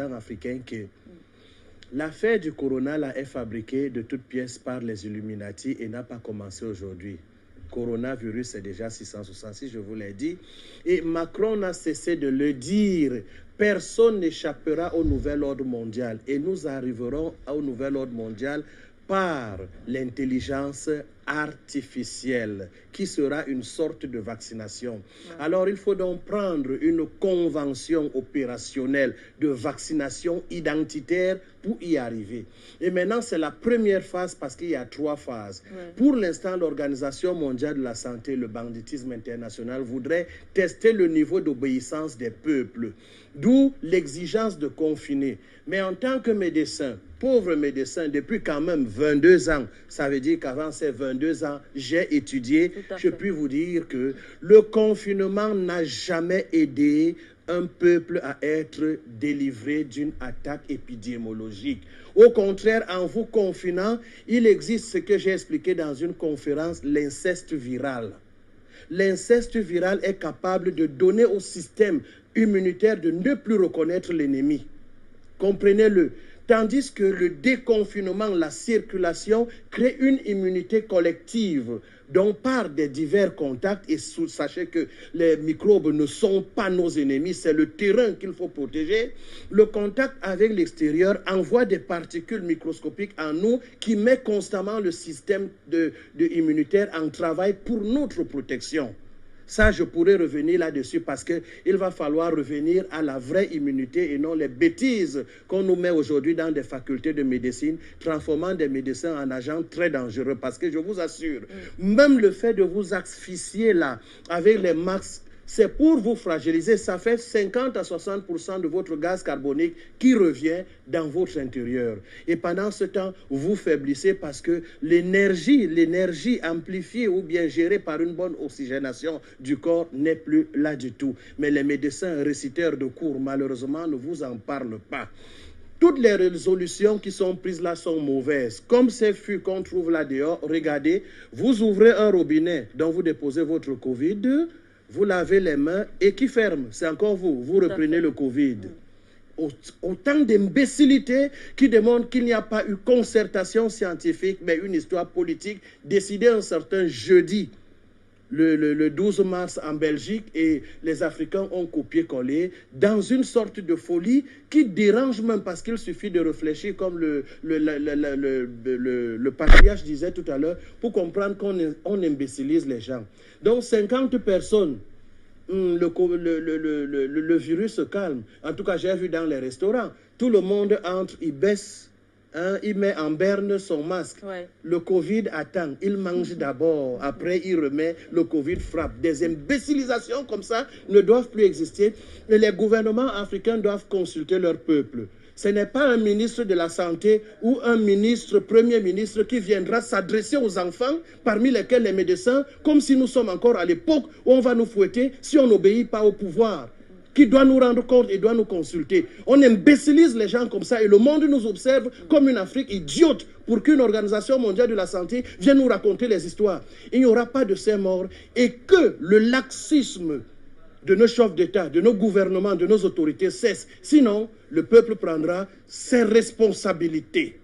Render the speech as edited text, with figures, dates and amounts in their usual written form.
africain que l'affaire du corona là, est fabriquée de toutes pièces par les Illuminati et n'a pas commencé aujourd'hui. Coronavirus, c'est déjà 666, je vous l'ai dit. Et Macron n'a cessé de le dire. Personne n'échappera au nouvel ordre mondial. Et nous arriverons au nouvel ordre mondial par l'intelligence artificielle, qui sera une sorte de vaccination. Ouais. Alors, il faut donc prendre une convention opérationnelle de vaccination identitaire pour y arriver. Et maintenant, c'est la première phase parce qu'il y a 3 phases. Ouais. Pour l'instant, l'Organisation mondiale de la santé, le banditisme international, voudrait tester le niveau d'obéissance des peuples, d'où l'exigence de confiner. Mais en tant que médecin, pauvre médecin, depuis quand même 22 ans, ça veut dire qu'avant ces 22 ans, j'ai étudié, je puis vous dire que le confinement n'a jamais aidé un peuple à être délivré d'une attaque épidémiologique. Au contraire, en vous confinant, il existe ce que j'ai expliqué dans une conférence, l'inceste viral. L'inceste viral est capable de donner au système immunitaire de ne plus reconnaître l'ennemi. Comprenez-le. Tandis que le déconfinement, la circulation, crée une immunité collective. Donc, par des divers contacts, et sachez que les microbes ne sont pas nos ennemis, c'est le terrain qu'il faut protéger. Le contact avec l'extérieur envoie des particules microscopiques en nous qui met constamment le système immunitaire en travail pour notre protection. Ça, je pourrais revenir là-dessus parce qu'il va falloir revenir à la vraie immunité et non les bêtises qu'on nous met aujourd'hui dans des facultés de médecine, transformant des médecins en agents très dangereux. Parce que je vous assure, même le fait de vous asphyxier là, avec les masques, c'est pour vous fragiliser. Ça fait 50 à 60% de votre gaz carbonique qui revient dans votre intérieur. Et pendant ce temps, vous faiblissez parce que l'énergie amplifiée ou bien gérée par une bonne oxygénation du corps n'est plus là du tout. Mais les médecins réciteurs de cours, malheureusement, ne vous en parlent pas. Toutes les résolutions qui sont prises là sont mauvaises. Comme ces fûts qu'on trouve là dehors, regardez, vous ouvrez un robinet dont vous déposez votre Covid, vous lavez les mains et qui ferme? C'est encore vous. Vous reprenez le Covid. Autant d'imbécilité qui démontrent qu'il n'y a pas eu concertation scientifique, mais une histoire politique décidée un certain jeudi, le 12 mars en Belgique, et les Africains ont copié-collé dans une sorte de folie qui dérange même parce qu'il suffit de réfléchir comme le patriarche disait tout à l'heure pour comprendre qu'on imbécilise les gens. Donc 50 personnes, le virus se calme. En tout cas, j'ai vu dans les restaurants, tout le monde entre, il baisse, il met en berne son masque. Ouais. Le Covid attend, il mange d'abord, après il remet, le Covid frappe. Des imbécilisations comme ça ne doivent plus exister. Et les gouvernements africains doivent consulter leur peuple. Ce n'est pas un ministre de la Santé ou un ministre, premier ministre, qui viendra s'adresser aux enfants, parmi lesquels les médecins, comme si nous sommes encore à l'époque où on va nous fouetter si on n'obéit pas au pouvoir, qui doit nous rendre compte et doit nous consulter. On imbécilise les gens comme ça et le monde nous observe comme une Afrique idiote pour qu'une organisation mondiale de la santé vienne nous raconter les histoires. Il n'y aura pas de ces morts et que le laxisme de nos chefs d'État, de nos gouvernements, de nos autorités cesse. Sinon, le peuple prendra ses responsabilités.